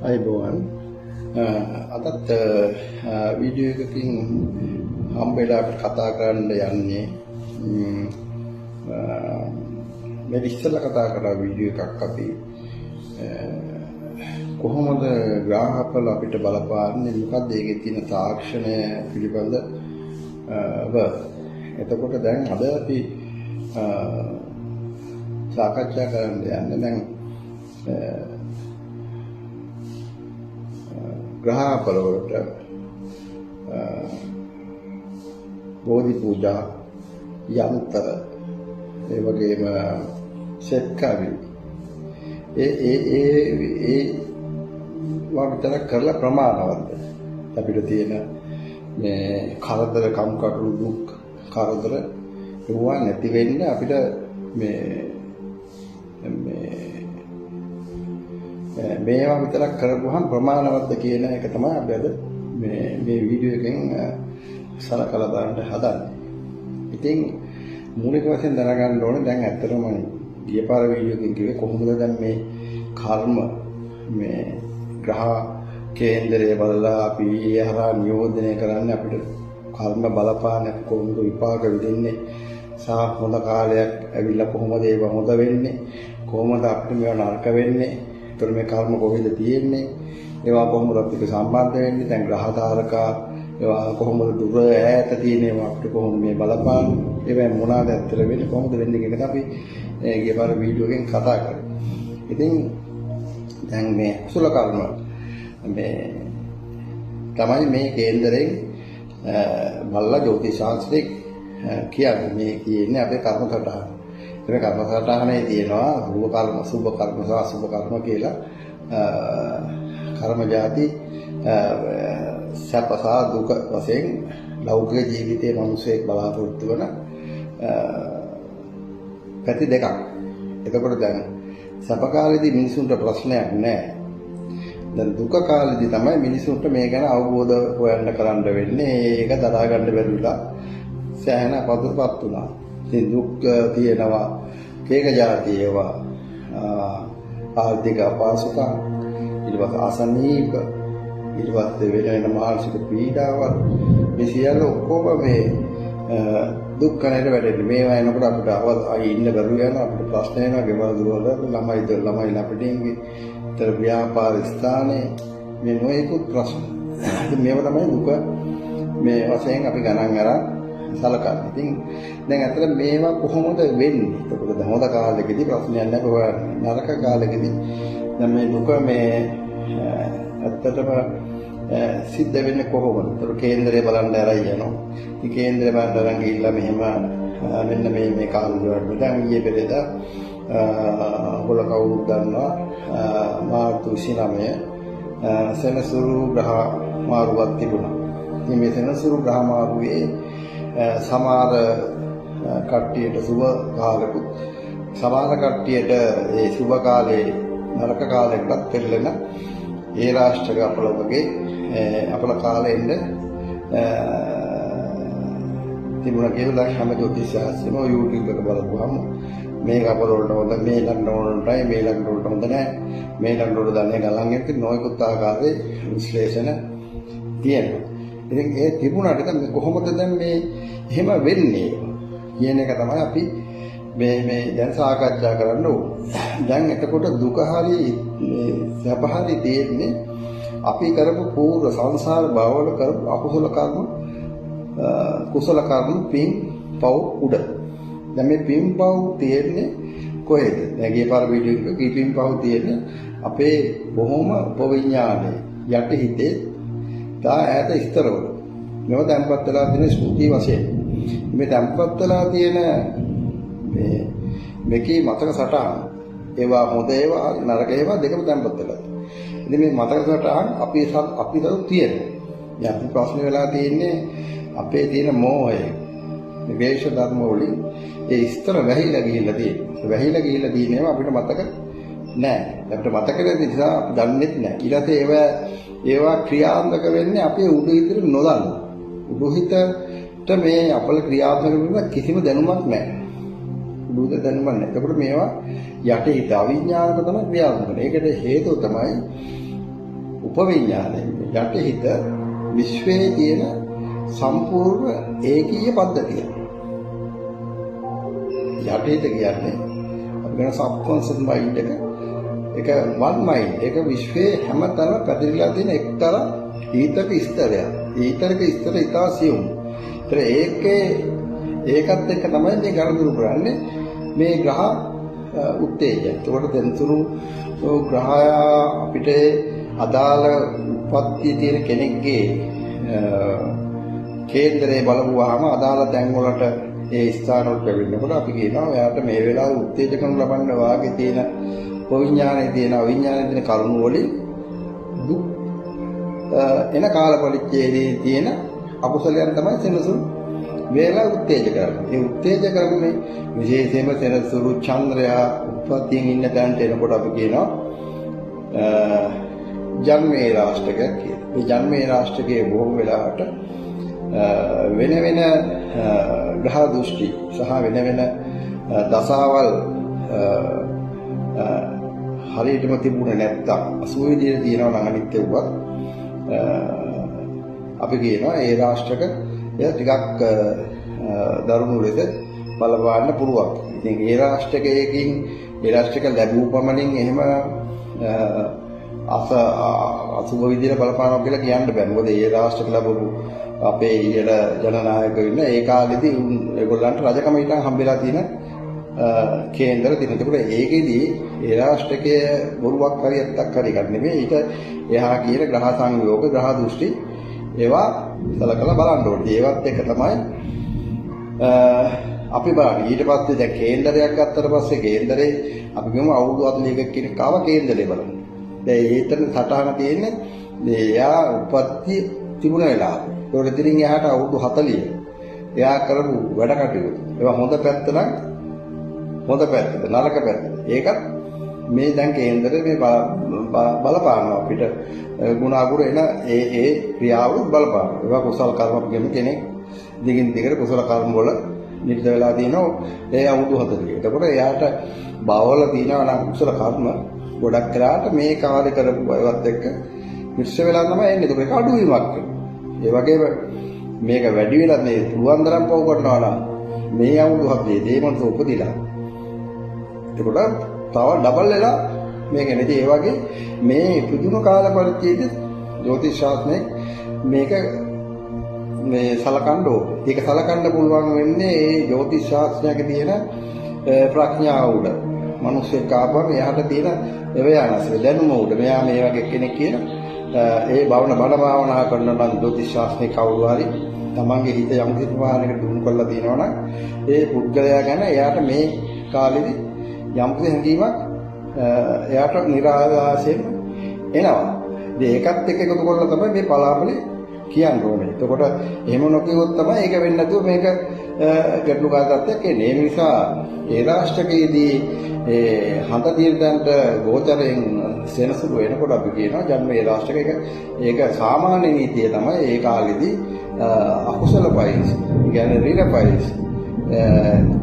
අයිබෝවන් අදත් වීඩියෝ එකකින් හම්බෙලා කතා කරන්න යන්නේ මේ ඉස්සෙල්ලා කතා කරා වීඩියෝ එකක් අපි කොහොමද ග්‍රාහකවල අපිට බලපාන්නේ මොකක්ද ඒකේ තියෙන තාක්ෂණය පිළිබඳ එතකොට දැන් අද අපි සාකච්ඡා කරන්න යන්නේ දැන් ග්‍රහපල වලට බෝධි පූජා යන්ත්‍ර ඒ වගේම සෙට් කවි ඒ වගේ කරලා ප්‍රමාණවත් අපිට තියෙන මේ කරදර කම්කටොළු දුක් කරදර ඒවා නැති වෙන්න අපිට මේවා විතරක් කරපුවහම ප්‍රමාණවත්ද කියන එක තමයි අපි අද මේ වීඩියෝ එකෙන් සලකලා බලන්න හදන්නේ. ඉතින් මූලික වශයෙන් දැනගන්න ඕනේ දැන් ඇත්තටම ගිය පාර වීඩියෝ එකකින් කිව්වේ කොහොමද දැන් මේ කර්ම මේ ග්‍රහ කේන්දරය බලලා අපි හරහා නියෝජනය කරන්නේ අපිට කර්ම බලපාන කොහොමද විපාක විදින්නේ සහ හොඳ කාලයක් ඇවිල්ලා කොහොමද ඒව හොඳ වෙන්නේ කොහොමද අපිට මේවා නරක වෙන්නේ ඒතර මේ කර්ම කොහෙද තියෙන්නේ ඒවා කොහොමද අපිට සම්බන්ධ වෙන්නේ දැන් ග්‍රහ තාරකා ඒවා කොහොමද දුර ඈත තියෙන ඒවා අපිට කොහොමද මේ බලපාන්නේ ඒවා මොනවාද ඇත්තට වෙන්නේ කොහොමද වෙන්නේ කියන එක අපි ගිය පාර වීඩියෝ එකෙන් කතා කරා. ඉතින් දැන් මේ කුසල කර්ම මේ තමයි මේ කේන්දරයෙන් මල්ලා ජ්‍යොතිෂ ශාස්ත්‍රයේ කියන්නේ මේ කියන්නේ අපේ කර්ම සටහන. ඒ කර්ම සටහනේ තියෙනවා සුභ කර්ම සහ අසුභ කර්ම කියලා කර්ම જાති සැප සහ දුක වශයෙන් ලෞකික ජීවිතයේ මිනිසෙක් බලාපොරොත්තු වෙන පැති දෙකක්. එතකොට දැන් සැප කාලෙදී මිනිසුන්ට ප්‍රශ්නයක් නැහැ. දැන් දුක කාලෙදී තමයි මිනිසුන්ට මේ ගැන අවබෝධ හොයන්න කරන්න වෙන්නේ. ඒක දරා ගන්න බැරිලා සෑහෙන අපහසුතාවක් වුණා. ඉතින් දුක් තියෙනවා, කේක જાති ඒවා, ආර්ථික අපහසුතාව, ඊට පස්සේ අසනීප, ඊට පස්සේ වෙන මානසික පීඩාවල්, මේ සියල්ල ඔක්කොම මේ දුක් කරේට වැඩෙන්නේ. මේවා එනකොට අපිට ආයි ඉන්න බැරුව යනවා, අපිට ප්‍රශ්න එනවා, ගෙවල් දුරවල ළමයි අපිටින්ගේ තර ව්‍යාපාර ස්ථානයේ මේ නොයෙකුත් ප්‍රශ්න. ඉතින් මේව තමයි දුක මේ වශයෙන් අපි ගණන් අරන් සලකන්නේ. ඉතින් දැන් අතට මේවා කොහොමද වෙන්නේ? ඒකද හොඳ කාලෙකදී ප්‍රශ්නයක් නැහැ හොයන්නේ. නරක කාලෙකදී දැන් මේ දුක මේ ඇත්තටම සිද්ධ වෙන්නේ කොහොමද? ඒක කේන්දරය බලන්න ආරයි යනවා. ඉතින් කේන්දරය බලන්න අරන් ගිහිල්ලා මෙහෙම මෙන්න මේ කාලෙවලට දැන් ඊයේ පෙරේදා ඔයගොල්ලෝ කවුරුත් දන්නවා මාර්තු 29 සෙනසුරු ග්‍රහ මාරුවක් තිබුණා. ඉතින් මේ සෙනසුරු ග්‍රහ මාරුවේ සමහර කට්ටියට සුබ කාලෙකුත් සමහර කට්ටියට ඒ සුබ කාලේ නරක කාලයකටත් පෙරලෙන ඒ රාෂ්ට්‍රක අපලවගේ අපල කාලෙන්න තිබුණා කියලා හැම ජ්‍යොතිෂ ශාස්ත්‍රෙම YouTube එක බලපුවම මේ කපල වලට හොඳ මේ ලග්න වලටයි මේ ලග්න වලට හොඳ නැහැ මේ ලග්න වල දන්නේ ගලන් එක්ක නොයෙකුත් ආකාරයේ විශ්ලේෂණ තියෙනවා. ඉතින් ඒ තිබුණාට දැන් කොහොමද දැන් මේ එහෙම වෙන්නේ කියන එක තමයි අපි මේ දැන් සාකච්ඡා කරන්න ඕනේ. දැන් එතකොට දුක හරි සැප හරි තියෙන්නේ අපි කරපු පූර්ව සංසාර භවවල කරපු අකුසල කර්ම කුසල කර්ම පින් පව් උඩ. දැන් මේ පින් පව් තියෙන්නේ කොහෙද? දැන් ගිය පාර වීඩියෝ එකේ පින් පව් තියෙන්නේ අපේ බොහොම උපවිඥානයේ යටි හිතේ තා ඈත ස්තරවල. මේව තැම්පත් වෙලා තියෙන ස්මෘති වශයෙන්. මේ තැම්පත් වෙලා තියෙන මේකේ මතක සටහන් ඒවා හොඳ ඒවා නරක ඒවා දෙකම තැම්පත් වෙලා. ඉතින් මේ මතක සටහන් අපි තියෙනවා. දැන් අපි ප්‍රශ්න වෙලා තියෙන්නේ අපේ තියෙන මෝහය. මේ වේශ ධර්ම වලින් ඒ ස්තර වැහිලා ගිහිල්ලා තියෙනවා. වැහිලා ගිහිල්ලා තියෙනවා අපිට මතක නැහැ. අපිට මතක නැති නිසා අපි දන්නේ නැහැ. ඊළඟට ඒවා ක්‍රියාත්මක වෙන්නේ අපේ උඩු හිතේ නොදන්න. උඩු හිතට මේ අපල ක්‍රියාත්මක වෙන කිසිම දැනුමක් නැහැ. උඩු හිත දැනුමක් නැහැ. ඒකට මේවා යටි හිත අවිඥානික තමයි ක්‍රියාත්මක වෙන්නේ. ඒකට හේතුව තමයි උපවිඥානයේ යටිහිත විශ්වයේ තියෙන සම්පූර්ණ ඒකීය පද්ධතිය. යටිහිත කියන්නේ අපි කියන සබ්කොන්ෂස් මයින්ඩ් එක වන් මයින්ඩ්. ඒක විශ්වයේ හැමතැනම පැතිරලා තියෙන එක්තරා ඊතක ස්තරයක්. ඊතක ස්තර ඉතා සියුම්. ඒකත් එක්ක තමයි මේ ගනුදෙනු කරන්නේ මේ ග්‍රහ උත්තේජය. ඒකට දෙන්තුරු ග්‍රහය අපිට අදාළ උප්පත්තිය තියෙන කෙනෙක්ගේ කේන්දරේ බලපුවාම අදාළ තැන් වලට ඒ ස්ථාන වලට වෙන්නකොට අපි කියනවා එයාට මේ වෙලාවේ උත්තේජකම් ලබන්න වාගේ තියෙන විඥානයේ තියෙන අවිඥානයේ තියෙන කරුණු වලින් දුක් එන කාල පරිච්ඡේදයේ තියෙන අකුසලයන් තමයි සෙනසුරු වේලා උත්තේජ කරන්නේ. ඒ උත්තේජ කරන්නේ විශේෂයෙන්ම සෙනසුරු චන්ද්‍රයා උත්පත්තියෙන් ඉන්න තැනට එනකොට අපි කියනවා ජන්මේ රාෂ්ටකයක් කියලා. මේ ජන්මේ රාෂ්ටකයේ බොහෝ වෙලාවට වෙන වෙන ග්‍රහ දෘෂ්ටි සහ වෙන වෙන දසාවල් හරියටම තිබුණේ නැත්තම් අසුව විදියට තියෙනවා නම් අනිත් ඒවත් අපි කියනවා ඒ රාෂ්ට්‍රක එය ටිකක් දරුණු ලෙස බලපාන්න පුළුවන්. ඉතින් ඒ රාෂ්ට්‍රකයකින් ඒ රාෂ්ට්‍රක ලැබූ පමණින් එහෙම අසුබ විදියට බලපානවා කියලා කියන්න බෑ. මොකද ඒ රාෂ්ට්‍රක ලැබපු අපේ ඉහළ ජනනායකයෝ ඉන්න ඒ කාලෙදී ඒගොල්ලන්ට රජකම ඊටන් හම්බෙලා තියෙන කේන්දර තියෙන. ඒකට ඒකෙදී ඒ රාෂ්ට්‍රකයේ බොරුවක් හරි ඇත්තක් හරි ගන්න නෙමෙයි. ඊට එහා කියන ග්‍රහ සංයෝග ග්‍රහ දෘෂ්ටි ඒවා සලකලා බලන්න ඕනේ. ඒවත් එක තමයි අපි බලන්නේ. ඊට පස්සේ දැන් කේන්දරයක් ගත්තට පස්සේ කේන්දරේ අපි ගමු අවුරුදු 41ක කෙනෙක් ආව කේන්දරේ බලමු. දැන් ඒතන සටහන තියෙන්නේ එයා උපත්ති තිබුණ වෙලාව. ඒකට ඉතින් එයාට අවුරුදු 40. එයා කරපු වැඩ කටයුතු. ඒවා හොඳ පැත්ත නම් හොඳ පැත්තද නරක පැත්තද. ඒකත් මේ දැන් කේන්දරේ මේ බලපානවා අපිට ගුණ අගුර එන ඒ ක්‍රියාවලු බලපානවා. ඒවා කුසල කර්ම අපි කියන කෙනෙක් දිගින් දිගට කුසල කර්ම වල නිරත වෙලා තියෙනවා ඒ අවුරුදු 40. එතකොට එයාට බවවල තියෙනවා නම් කුසල කර්ම ගොඩක් කරාට මේ කාර්ය කරපු අයවත් එක්ක මිශ්‍ර වෙලා තමයි එන්නේ. ඒක අඩුවීමක් වෙනවා. ඒ වගේම මේක වැඩි වෙලා මේ පුළුවන් තරම් පව කරනවා නම් මේ අවුරුදු 40 දේමන්ත උපදිලා එතකොට තව ඩබල් වෙලා මේක නේද. ඒ වගේ මේ පුදුම කාල පරිච්ඡේද ජ්‍යොතිෂ ශාස්ත්‍රයේ මේක මේ සලකන්න ඕනේ. ඒක සලකන්න පුළුවන් වෙන්නේ ඒ ජ්‍යොතිෂ ශාස්ත්‍රයේ තියෙන ප්‍රඥාව උඩ. මිනිස්සෙක් ආපුවම එයාට තියෙන එවයානස දැනුම උඩ. මෙයා මේ වගේ කෙනෙක් කියන ඒ බණ භාවනා කරන නම් ජ්‍යොතිෂ ශාස්ත්‍රයේ කවුරු හරි තමන්ගේ හිත යම් කිසි ප්‍රමාණයකට දුරු කරලා තියෙනවා නම් ඒ පුද්ගලයා ගැන එයාට මේ කාලෙදි යම් කිසි හැඟීමක් එයාට නිරායාසයෙන් එනවා. ඉතින් ඒකත් එක්ක එකතු කරලා තමයි මේ පලාපලේ කියන්න ඕනේ. එතකොට එහෙම නොකියුවොත් තමයි ඒක වෙන්නේ නැතුව මේක ගැටලුකාර තත්ත්වයක් එන්නේ. ඒ නිසා ඒ රාෂ්ට්‍රකයේදී ඒ හඳ තීර්ථයන්ට ගෝචරයෙන් සෙනසුරු වෙනකොට අපි කියනවා ජන්මේ රාෂ්ට්‍රක ඒක සාමාන්‍ය නීතිය තමයි ඒ කාලෙදී අකුසල පයිස්, කියන්නේ ඍණ පයිස්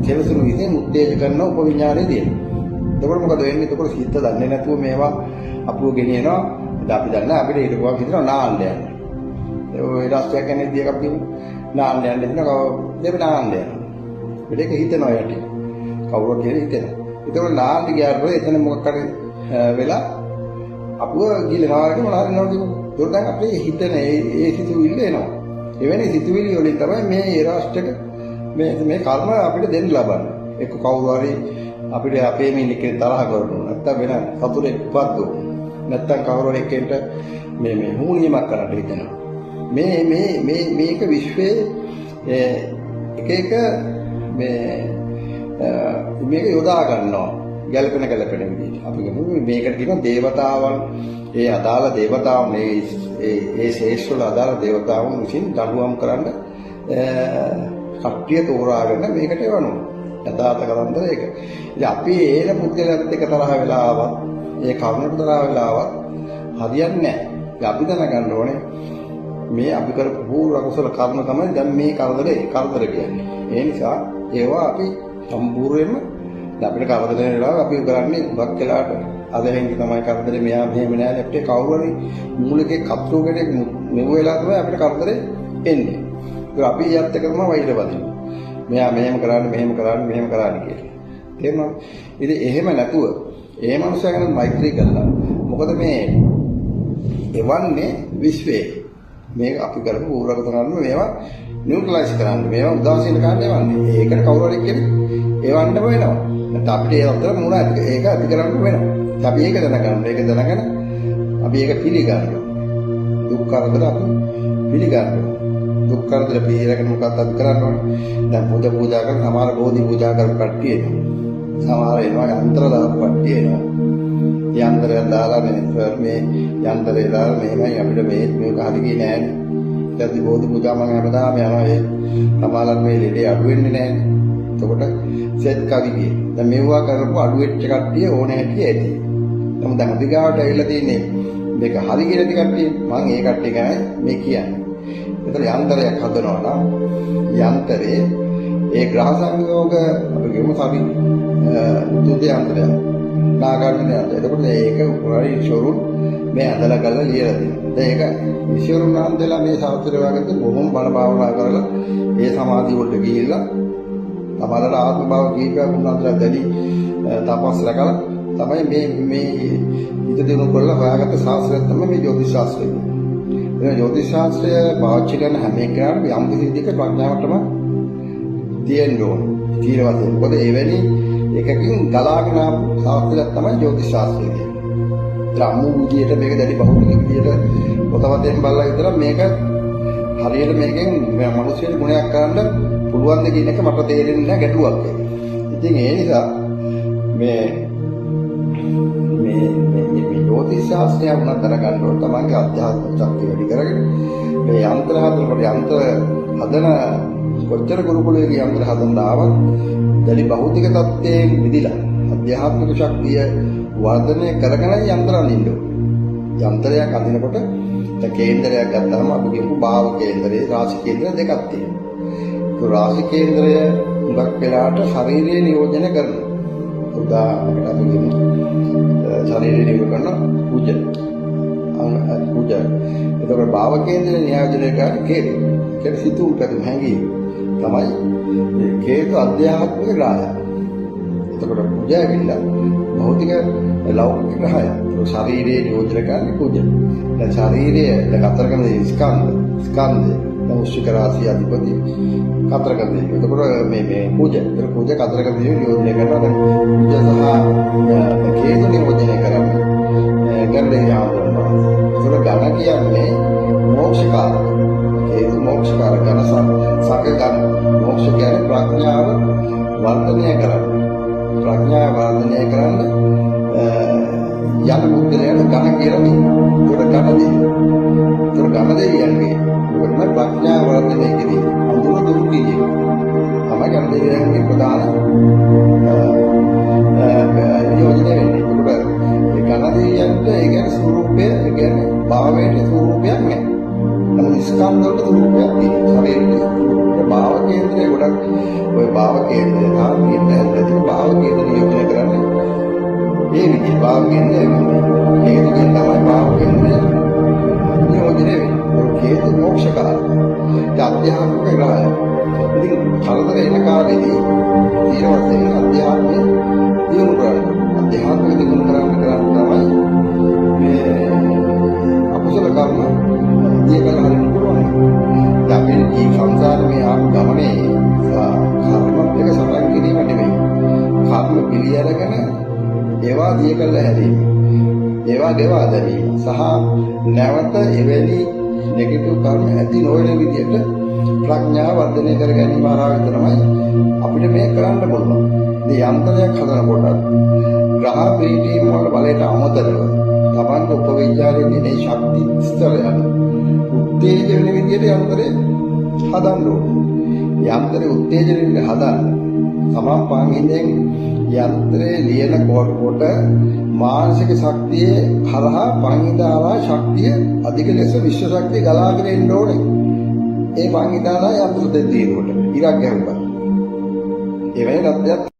කෙලසුරු විදිහේ උත්තේජ කරන උපවිඥානේ තියෙනවා. එතකොට මොකද වෙන්නේ? එතකොට හිත දන්නේ නැතුව මේවා අපුව ගෙනියනවා. අපි දන්නේ අපිට ඊටපුවක් හිතනවා නාන්න යන්න. ඒ රාෂ්ට්‍රයක් ගැන ඉතින් අපි නාන්න යන්න දෙනවා. ඒක නාන්න යනවා. මේක හිතනවා යටි. කවුරු කියලා හිතෙනවා. එතකොට නාන්න ගියාට පස්සේ එතන මොකක් හරි වෙලා අපුව ගිලනවා වගේ මොනවා හරි නෝන ඒක දැන් අපේ හිතන ඒ සිතුවිල්ල එනවා. එවැනි සිතුවිලි වලින් තමයි මේ රාෂ්ට්‍රක මේ කර්ම අපිට දෙන්න ලබන්නේ. එක්ක කවුරු හරි අපිට අපේ මිනිහ කෙනෙක් තරහ කරනවා. නැත්තම් වෙන සතුරෙක් උපද්දෝ. නැත්තම් කවුරු හරි එක්කෙන්ට මේ හුනියමක් කරන්න හිතෙනවා. මේක විශ්වයේ එක මේක යොදා ගන්නවා. ගැළපෙන විදිහට. අපි ගමු මේකට කියනවා දේවතාවන්. ඒ අදාළ දේවතාවුන් ඒ ශේෂ්ඨ වල අදාළ දේවතාවුන් විසින් දඬුවම් කරන්න කට්ටිය තෝරාගෙන මේකට එවනවා. යථාර්ථ කතන්දර ඒක. ඉතින් අපි ඒන පුද්ගලයාත් එක්ක තරහ වෙලා ආවත් ඒ කරුණට තරහ වෙලා ආවත් හරියන්නේ නැහැ. ඉතින් අපි දැනගන්න ඕනේ මේ අපි කරපු පූර්ව අකුසල කර්ම තමයි දැන් මේ කරදර කියන්නේ. ඒ නිසා ඒවා අපි සම්පූර්ණයෙන්ම අපිට කරදර වෙන වෙලාව අපි කරන්නේ හුඟක් වෙලාවට අද වෙන්නේ තමයි කරදරේ මෙයා මෙහෙම නෑ අපිට කවුරු හරි මූලිකේ කප්පුවකට මෙව වෙලා තමයි අපිට කරදරේ එන්නේ. ඒක අපි යත් එකම වෛර බදිනවා. මෙයා මෙහෙම කරන්නේ කියලා. තේරුණාද? ඉතින් එහෙම නැතුව ඒ මනුස්සයා ගැන මෛත්‍රී කළා. මොකද මේ එවන්නේ විශ්වයේ මේක අපි කරපු ඌරගතනන්න මේවා නියුට්‍රලයිස් කරන්න මේවා උදාසීන කරන්න එවන්නේ. ඒකට කවුරු හරි කෙනෙක් එවන්න වෙනවා. නැත්නම් අපිට ඒ අතර මොන ඒක අපි කරන්න වෙනවා. අපි ඒක දැනගන්න. ඒක දැනගෙන අපි ඒක පිළිගන්නවා. දුක් කරදර අපි පිළිගන්නවා. දුක් කරදර පිළිගන්න මොකක්ද අපි කරන්න ඕනේ? දැන් බුද්ධ පූජා කරන සමහර බෝධි පූජා කරපු කට්ටිය එනවා. සමහර එනවා යන්ත්‍ර දාපු කට්ටිය එනවා. යන්ත්‍රයක් දාලා මේ යන්ත්‍රේ දාලා මෙහෙමයි අපිට මේක හරි ගියේ නෑනේ. ඊට බෝධි පූජා මම හැමදාම යනවා ඒ සමාලන් මේ ලෙඩේ අඩු වෙන්නේ නෑනේ. එතකොට සෙත් කවි ගියේ. දැන් මෙවුවා කරපු අඩු වෙච්ච කට්ටිය ඕනේ හැටි ඇති. නමුත් දැන් අධිකාවට ඇවිල්ලා තියෙන්නේ මේක හරි ගියේ නැති කට්ටිය. මම ඒ කට්ටිය ගැන මේ කියන්නේ. ඒතර යන්ත්‍රයක් හදනවා නම් යන්ත්‍රේ ඒ ග්‍රහ සංයෝග අපි කියමු සවි දුදේ යන්ත්‍රයක්. නාගන්නේ නැහැ. එතකොට ඒක උරයි ෂෝරුම් මේ ඇදලා ගල්ලා ලියලා තියෙනවා. දැන් ඒක ඊශ්වරුන් වහන්සේලා මේ ශාස්ත්‍රය වගේ බොහොම බණ භාවනා කරලා ඒ සමාධිය වලට ගිහිල්ලා තමලට ආත්ම භාව කීපයක් උන්වහන්සේලා දැඩි තපස් රැකලා තමයි මේ හිත දිනු කරලා හොයාගත්ත ශාස්ත්‍රය තමයි මේ ජ්‍යොතිෂ ශාස්ත්‍රය. ඒ ජ්‍යොතිෂ ශාස්ත්‍රය පාවිච්චි කරන හැම එකම යම් කිසි විදිහක ප්‍රඥාවටම තියෙන්න ඕනේ. ඊළඟට මොකද එවැනි එකකින් ගලාගෙන ආපු ශාස්ත්‍රයක් තමයි ජ්‍යොතිෂ ශාස්ත්‍රය කියන්නේ. ත්‍රාමු විදියට මේක දැඩි බහුලික විදියට පොතවතෙන් බලලා විතර මේක හරියට මේකෙන් මිනිස්සුන්ට ගුණයක් කරන්න පුළුවන් ද කියන එක මට තේරෙන්නේ නැහැ ගැටුවක් ඒක. ඉතින් ඒ නිසා මේ ජ්‍යොතිෂ ශාස්ත්‍රය වුණා දැනගන්න ඕන තමන්ගේ අධ්‍යාත්මික ශක්තිය වැඩි කරගෙන මේ යන්ත්‍ර හදන කොච්චර ගුරුකුලයේ යන්ත්‍ර හදන්න ආවත් දැඩි භෞතික තත්ත්වයෙන් විදිලා අධ්‍යාත්මික ශක්තිය වර්ධනය කරගෙන යන්ත්‍ර අඳින්න ඕනේ. යන්ත්‍රයක් අඳිනකොට දැන් කේන්දරයක් ගත්තාම අපි කියමු භාව කේන්දරේ රාශි කේන්දර දෙකක් තියෙනවා. ඒ රාශි කේන්දරය හුඟක් වෙලාවට ශරීරයේ නියෝජනය කරනවා. උදාහරණයක් අපි කියමු ශරීරයේ නියෝජනය කරන පූජ. එතකොට භාව කේන්දරේ නියෝජනය කරන කේන්ද්‍ර. ඒක සිතුම් පැතුම් හැංගීම තමයි මේ කේතු අධ්‍යාත්මික ග්‍රහය. එතකොට පූජා ඇවිල්ලා භෞතික ලෞකික ග්‍රහය. ඒ ශරීරයේ නියෝජනය කරන පූජ. දැන් ශරීරයේ කතර කරන ස්කන්ධය උෂ්ඨ රාශිය අධිපති කතර කරන. එතකොට මේ පූජ. ඒක පූජ කතර කරන නියෝජනය කරනවා. දැන් පූජ සහ කේතු නියෝජනය කරන්නේ ගන්නේ යාමනවා. ඒක ගණ කියන්නේ මොක්ෂකාරක. හේතු මොක්ෂකාර ගණ සංක ගන්න මොක්ෂ කියන්නේ ප්‍රඥාව වර්ධනය කරන්න. ප්‍රඥාව වර්ධනය කරන්න යන මුද්දලයට ගණ කියලා තියෙනවා. ඒක ගණ දෙන්නේ. මොකද ප්‍රඥාව වර්ධනය කිරීම. අඳුර දුරු කිරීම. තමයි ගණ දෙන්නේ ප්‍රධාන යෝජනය වෙන්නේ. ඒක ගණ දෙයන්ට ඒ කියන්නේ ස්වරූපය ඒ කියන්නේ භාවයේ ස්වරූපයක් නෑ. නමුත් ස්කන්ධ වලට ස්වරූපයක් තියෙනවා. ශරීරයේ භාව කේන්ද්‍රය ගොඩක් ওই භාව කේන්ද්‍රය තාමීට භාව කේන්ද්‍රය නියෝජනය කරන්නේ. මේ විදිහේ භාව කේන්ද්‍රය හේතුකින් තමයි භාව කේන්ද්‍රය නියෝජනය වෙන්නේ. හේතු මොක්ෂකාරක. ඒ අධ්‍යාත්මික ග්‍රහය. ඉතින් කලදර එන කාලෙදී ඊළඟට අධ්‍යාත්මය දියුණු කරගන්න. අධ්‍යාත්මය දියුණු කරගන්න තමයි මේ අකුසල කර්ම ඒකල හරියට පුළුවන්. දැන් මේ සංසාරේ ආපු ගමනේ කර්මත් එක සටන් කිරීම නෙමෙයි. කර්ම පිළිඅරගෙන ඒවා දියකල හැදීම. ඒවා ගෙවා දැමීම සහ නැවත එවැනි නෙගටිව් කර්ම ඇති නොවන විදිහට ප්‍රඥාව වර්ධනය කර ගැනීම ආරාම තමයි අපිට මේ කරන්න පුළුවන්. ඉතින් යන්ත්‍රයක් හදනකොට ග්‍රහ ප්‍රීතිය වල බලයට අමතරව තමන්ට උපවිචාරයේ තියෙන ශක්ති ස්තරයන් උත්තේජන වෙන විදිහට යන්ත්‍රය හදන්න ඕනේ. යන්ත්‍රය උත්තේජන වෙන හදන්න තමන් පාංගින්ෙන් යන්ත්‍රයේ ලියන කොට මානසික ශක්තියේ හරහා පාංගිදාලා ශක්තිය අධික ලෙස විශ්ව ශක්තිය ගලාගෙන එන්න ඕනේ. ඒ පාංගිදාලා යන්ත්‍ර දෙතියකට ඉරක් ගැහුවා. ඒ වෙලේ රත්යක්